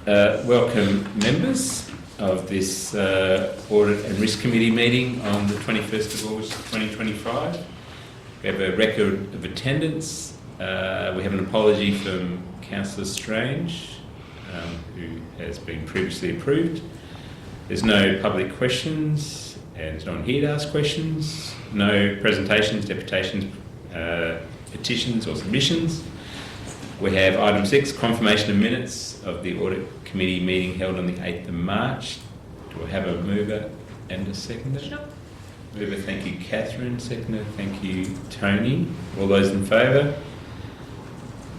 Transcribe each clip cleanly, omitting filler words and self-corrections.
Welcome members of this Audit and Risk Committee meeting on the 21st of August 2025. We have a record of attendance. We have an apology from Councillor Strange, who has been previously approved. There's no public questions and there's no one here to ask questions. No presentations, deputations, petitions or submissions. We have item 6, confirmation of minutes of the Audit Committee meeting held on the 8th of March. Do I have a mover and a seconder? Sure. Mover, thank you, Catherine. Seconder, thank you, Tony. All those in favour?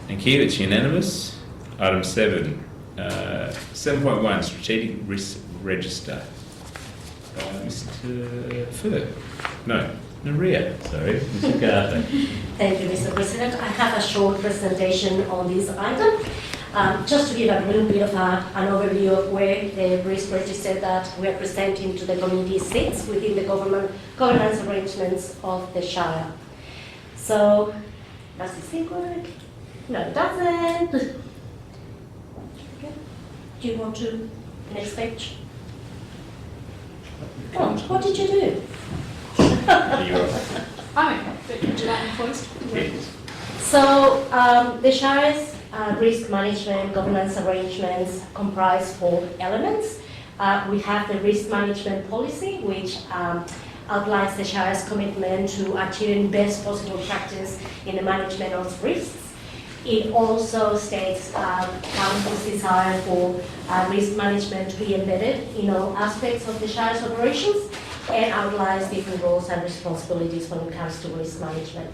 Thank you, it's unanimous. Item 7, 7.1, Strategic Risk Register. Mr. Fur? No. Maria, sorry, Mr. Garther. Thank you, Mr. President. I have a short presentation on this item. Just to give a little bit of an overview of where the risk register that we are presenting to the committee sits within the governance arrangements of the Shire. So, does this thing work? No, it doesn't. Okay. Do you want to next page? Oh, what did you do? I'm okay, but would you like me first? Yes. So the Shire's risk management governance arrangements comprise 4 elements. We have the risk management policy, which outlines the Shire's commitment to achieving best possible practice in the management of risks. It also states Council's desire for risk management to be embedded in all aspects of the Shire's operations, and outlines different roles and responsibilities when it comes to risk management.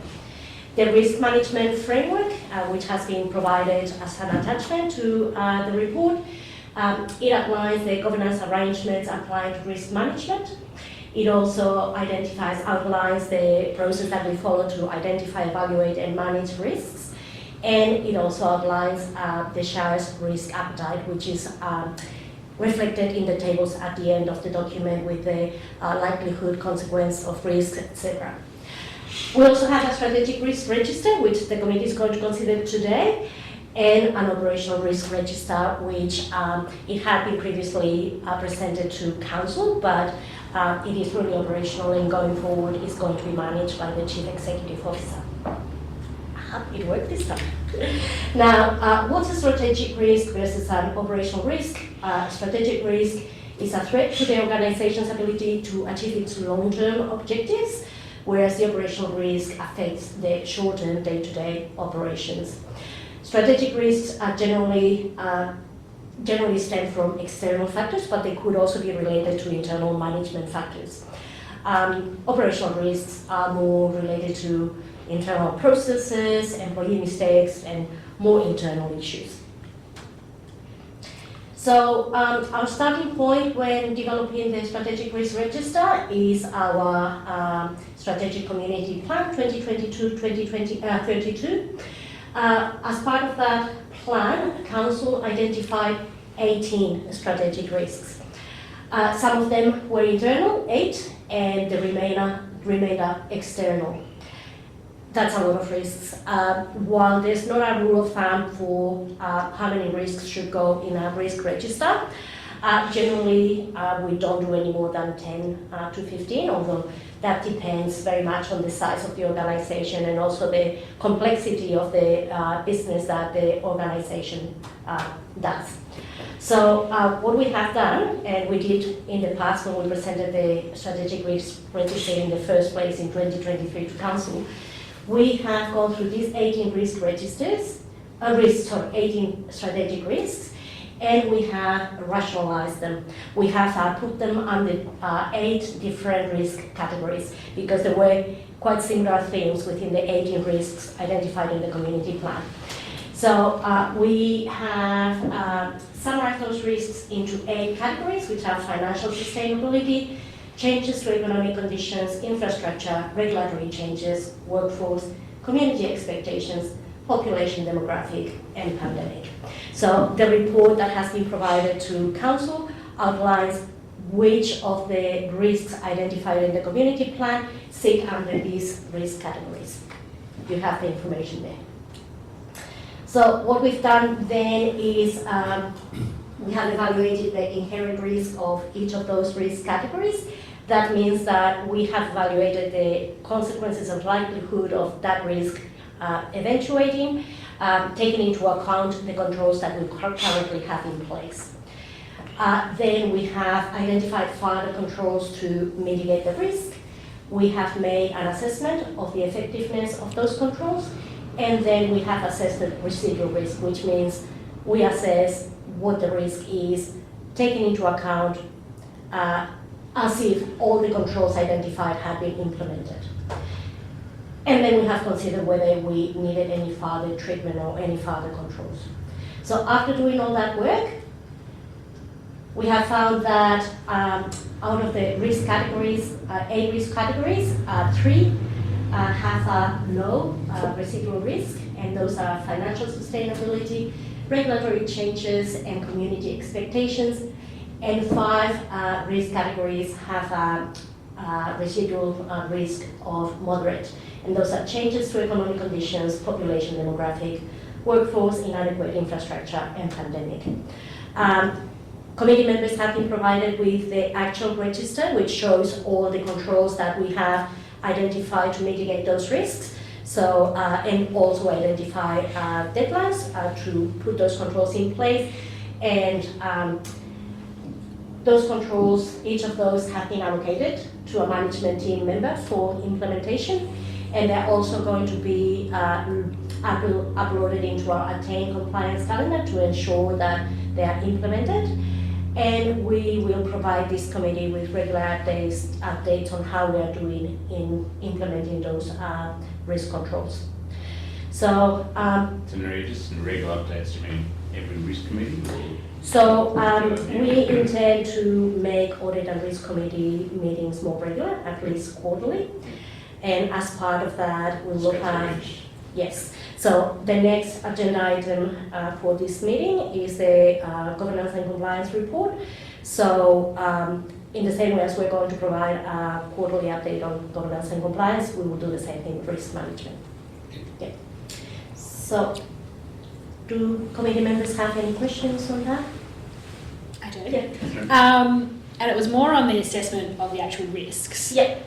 The risk management framework, which has been provided as an attachment to the report, it outlines the governance arrangements applying to risk management. It also outlines the process that we follow to identify, evaluate and manage risks. And it also outlines the Shire's risk appetite, which is reflected in the tables at the end of the document with the likelihood, consequence of risks, etc. We also have a strategic risk register, which the committee is going to consider today, and an operational risk register, which it had been previously presented to Council, but it is really operational and going forward is going to be managed by the Chief Executive Officer. It worked this time. Now, what's a strategic risk versus an operational risk? Strategic risk is a threat to the organization's ability to achieve its long-term objectives, whereas the operational risk affects the short-term day-to-day operations. Strategic risks are generally stem from external factors, but they could also be related to internal management factors. Operational risks are more related to internal processes, employee mistakes, and more internal issues. So our starting point when developing the strategic risk register is our strategic community plan 2022-2032. As part of that plan, Council identified 18 strategic risks. Some of them were internal, 8, and the remainder external. That's a lot of risks. While there's not a rule of thumb for how many risks should go in a risk register, generally we don't do any more than 10 to 15, although that depends very much on the size of the organization and also the complexity of the business that the organization does. So what we have done, and we did in the past when we presented the strategic risk register in the first place in 2023 to Council, we have gone through these 18 risk registers, 18 strategic risks, and we have rationalized them. We have put them under 8 different risk categories because there were quite similar themes within the 18 risks identified in the community plan. So we have summarized those risks into 8 categories, which are financial sustainability, changes to economic conditions, infrastructure, regulatory changes, workforce, community expectations, population demographic, and pandemic. So the report that has been provided to Council outlines which of the risks identified in the community plan sit under these risk categories. You have the information there. So what we've done then is we have evaluated the inherent risk of each of those risk categories. That means that we have evaluated the consequences and likelihood of that risk eventuating, taking into account the controls that we currently have in place. Then we have identified further controls to mitigate the risk. We have made an assessment of the effectiveness of those controls, and then we have assessed the residual risk, which means we assess what the risk is, taking into account as if all the controls identified had been implemented. And then we have considered whether we needed any further treatment or any further controls. So after doing all that work, we have found that out of the risk categories, 8 risk categories, 3 have a low residual risk, and those are financial sustainability, regulatory changes, and community expectations. And 5 risk categories have a residual risk of moderate, and those are changes to economic conditions, population demographic, workforce, inadequate infrastructure, and pandemic. Committee members have been provided with the actual register, which shows all the controls that we have identified to mitigate those risks. So, and also identify deadlines to put those controls in place. And those controls, each of those have been allocated to a management team member for implementation. And they're also going to be uploaded into our Attain compliance calendar to ensure that they are implemented. And we will provide this committee with regular updates on how we are doing in implementing those risk controls. So, So Maria, just some regular updates, do you mean every risk committee? So we intend to make audit and risk committee meetings more regular, at least quarterly. And as part of that, we will have, yes. So the next agenda item for this meeting is the governance and compliance report. So in the same way as we're going to provide a quarterly update on governance and compliance, we will do the same thing with risk management. Yeah. So do committee members have any questions on that? I do. Yeah. And it was more on the assessment of the actual risks. Yeah.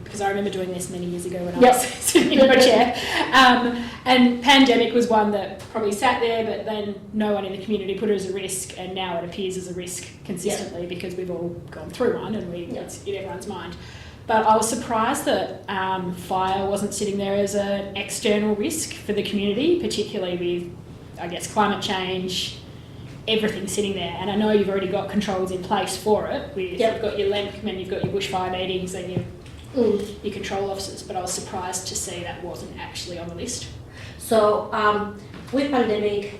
Because I remember doing this many years ago when Yep. I was sitting in your chair. And pandemic was one that probably sat there, but then no one in the community put it as a risk, and now it appears as a risk consistently because we've all gone through one and it's in everyone's mind. But I was surprised that fire wasn't sitting there as an external risk for the community, particularly with, I guess, climate change, everything sitting there. And I know you've already got controls in place for it. You've got your LEMP and you've got your bushfire meetings and your control officers, but I was surprised to see that wasn't actually on the list. So with pandemic,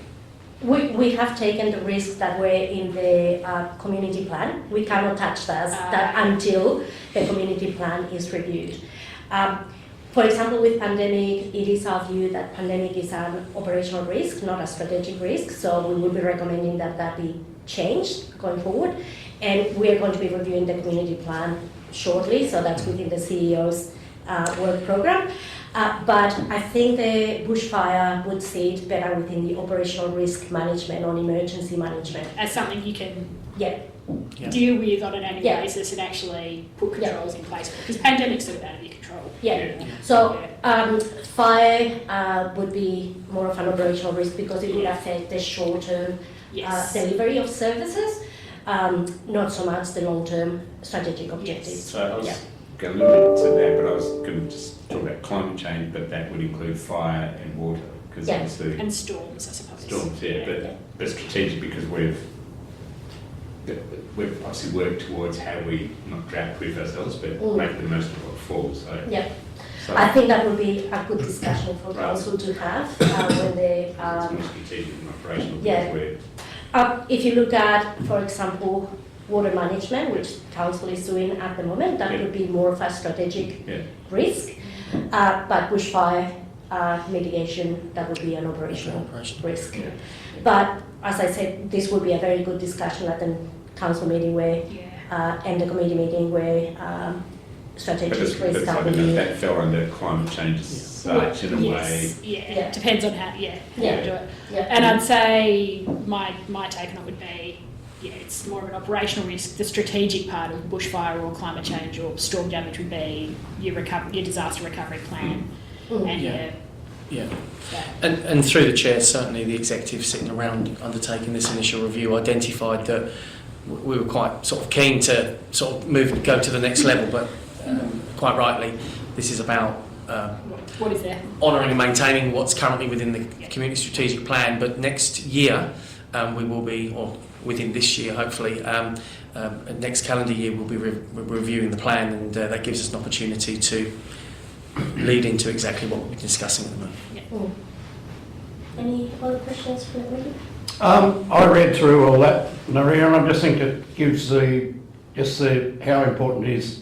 we have taken the risks that were in the community plan. We cannot touch that until the community plan is reviewed. For example, with pandemic, it is our view that pandemic is an operational risk, not a strategic risk. So we will be recommending that that be changed going forward. And we are going to be reviewing the community plan shortly. So that's within the CEO's work program. But I think the bushfire would sit better within the operational risk management or emergency management. As something you can deal with on an annual basis and actually put controls in place. Because pandemic's sort of out of your control. So fire would be more of an operational risk because it would affect the short-term delivery of services, not so much the long-term strategic objectives. So I was going a little bit to that, but I was going to just talk about climate change, but that would include fire and water. Because obviously and storms, I suppose. Storms, but strategic because we've obviously worked towards how we not drought-proof ourselves, but make the most of what falls. So I think that would be a good discussion for council to have when they. Strategic and operational. If you look at, for example, water management, which council is doing at the moment, that would be more of a strategic risk. But bushfire mitigation, that would be an operational risk. But as I said, this would be a very good discussion at the council meeting where, and the committee meeting where strategic Because risk I don't know company. if that fell under climate change as such in a way. Yes, Yeah. depends on how you do it. Yeah. And I'd say my take on it would be, it's more of an operational risk. The strategic part of bushfire or climate change or storm damage would be your disaster recovery plan and Yeah. And through the chair, certainly the executive sitting around undertaking this initial review identified that we were quite sort of keen to sort of go to the next level, but quite rightly, this is about what is there? honouring and maintaining what's currently within the community strategic plan. But next year, we will be, or within this year, hopefully, next calendar year, we'll be reviewing the plan, and that gives us an opportunity to lead into exactly what we're discussing at the moment. Any other questions for me? I read through all that, Maria, and I just think it gives how important it is,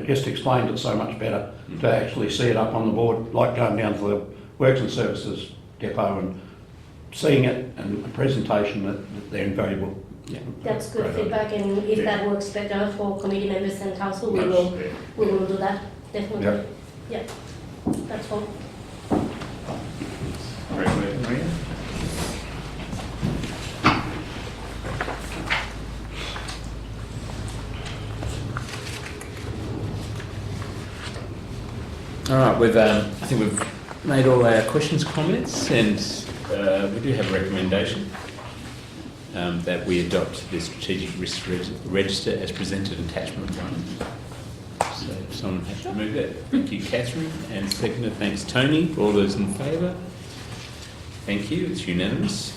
just explains it so much better to actually see it up on the board, like going down to the Works and Services depot and seeing it and a presentation that they're invaluable. Yeah. That's good Right. feedback, and if that works better for committee members and council, we will do that, definitely. Yeah, that's all. Very good, Maria. All right, I think we've made all our questions, comments, and we do have a recommendation that we adopt the strategic risk register as presented, attachment 1. So if someone has to move that. Thank you, Catherine, and seconder. Thanks, Tony. All those in favour? Thank you. It's unanimous.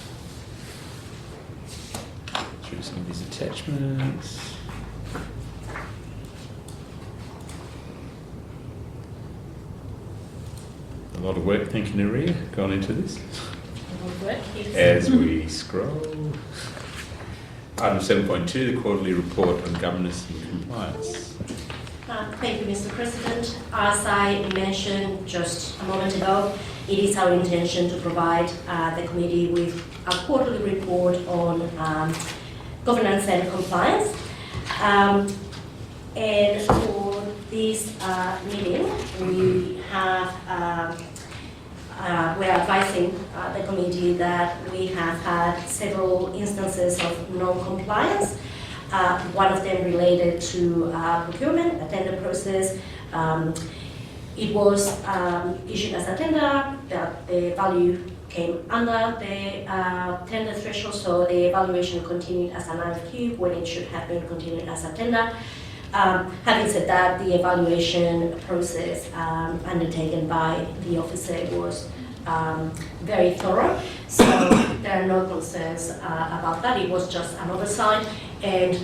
Through some of these attachments. A lot of work, thank you, Naria, gone into this. As we scroll. Item 7.2, the quarterly report on governance and compliance. Thank you, Mr. President. As I mentioned just a moment ago, it is our intention to provide the committee with a quarterly report on governance and compliance. And for this meeting, we're advising the committee that we have had several instances of non-compliance. One of them related to procurement, a tender process. It was issued as a tender, that the value came under the tender threshold, so the evaluation continued as an RFQ when it should have been continued as a tender. Having said that, the evaluation process undertaken by the officer was very thorough, so there are no concerns about that. It was just an oversight, and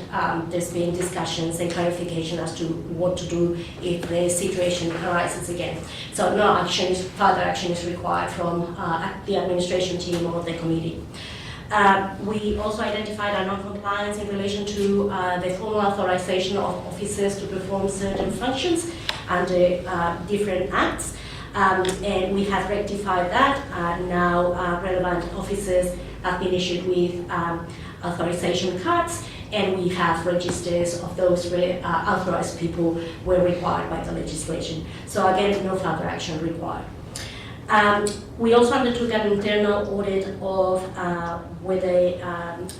there's been discussions and clarification as to what to do if the situation arises again. So no further action is required from the administration team or the committee. We also identified a non-compliance in relation to the formal authorization of officers to perform certain functions under different acts, and we have rectified that. Now relevant officers have been issued with authorization cards, and we have registers of those authorized people were required by the legislation. So again, no further action required. We also undertook an internal audit of whether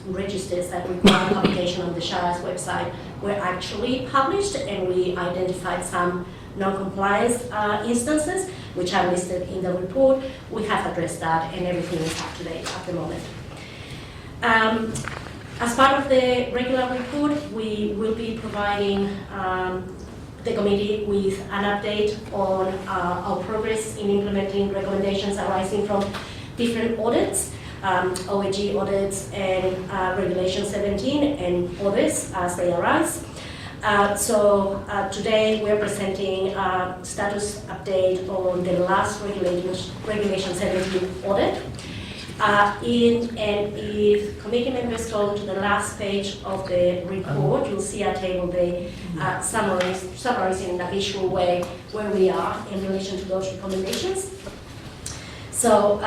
registers that require publication on the Shara's website were actually published, and we identified some non-compliance instances, which are listed in the report. We have addressed that, and everything is up to date at the moment. As part of the regular report, we will be providing the committee with an update on our progress in implementing recommendations arising from different audits, OAG audits and Regulation 17 and others as they arise. So today we're presenting a status update on the last Regulation 17 audit. And if committee members go to the last page of the report, you'll see a table there summarizing in a visual way where we are in relation to those recommendations. So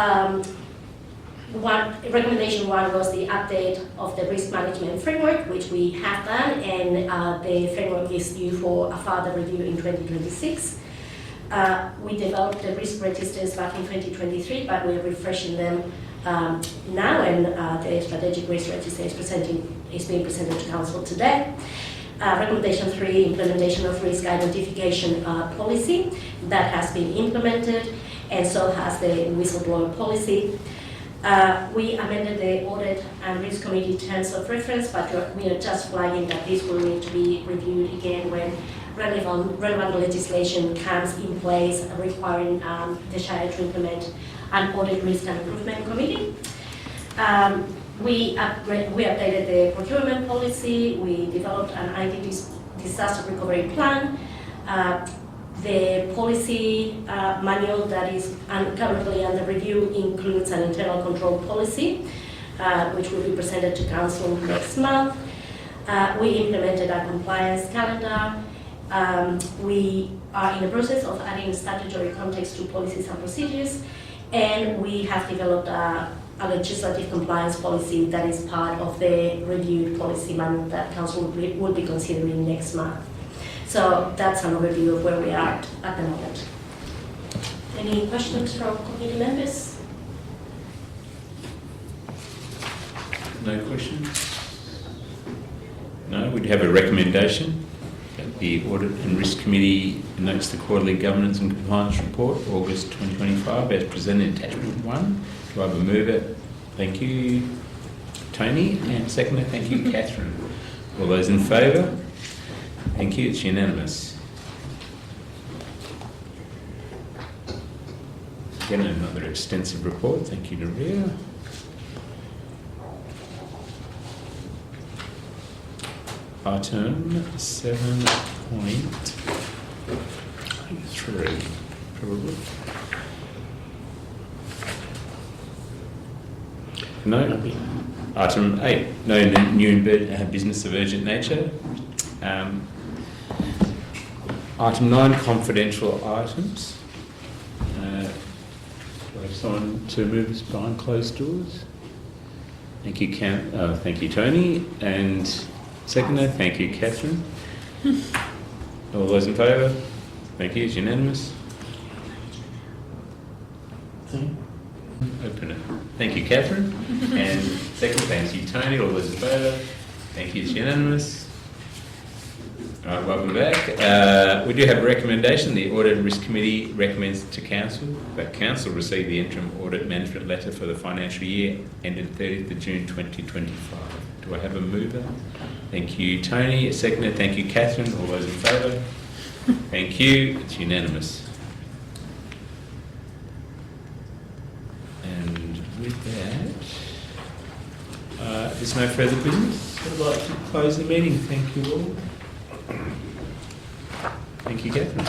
recommendation one was the update of the risk management framework, which we have done, and the framework is due for a further review in 2026. We developed the risk registers back in 2023, but we're refreshing them now, and the strategic risk register is being presented to Council today. Recommendation 3, implementation of risk identification policy. That has been implemented, and so has the whistleblower policy. We amended the Audit and Risk Committee terms of reference, but we are just flagging that this will need to be reviewed again when relevant legislation comes in place requiring the Shire to implement an Audit Risk and Improvement Committee. We updated the procurement policy. We developed an IT disaster recovery plan. The policy manual that is currently under review includes an internal control policy, which will be presented to Council next month. We implemented a compliance calendar. We are in the process of adding statutory context to policies and procedures, and we have developed a legislative compliance policy that is part of the reviewed policy manual that Council will be considering next month. So that's an overview of where we are at the moment. Any questions from committee members? No questions? No, we'd have a recommendation that the Audit and Risk Committee notes the quarterly governance and compliance report, August 2025, as presented attachment 1. Do I have a mover? Thank you, Tony, and seconder, thank you, Catherine. All those in favour? Thank you, it's unanimous. Again, another extensive report. Thank you, Naria. Item 7.3, probably. No. Item 8, no new business of urgent nature. Item 9, confidential items. Do I have someone to move this behind closed doors? Thank you, thank you, Tony. And seconder, thank you, Catherine. All those in favour? Thank you, it's unanimous. Open it. Thank you, Catherine. And second, thank you, Tony. All those in favour? Thank you, it's unanimous. All right, welcome back. We do have a recommendation. The Audit and Risk Committee recommends to Council that Council receive the interim audit management letter for the financial year ended 30th of June 2025. Do I have a mover? Thank you, Tony. A seconder, thank you, Catherine. All those in favour? Thank you. It's unanimous. And with that, there's no further business. I'd like to close the meeting. Thank you all. Thank you, Catherine.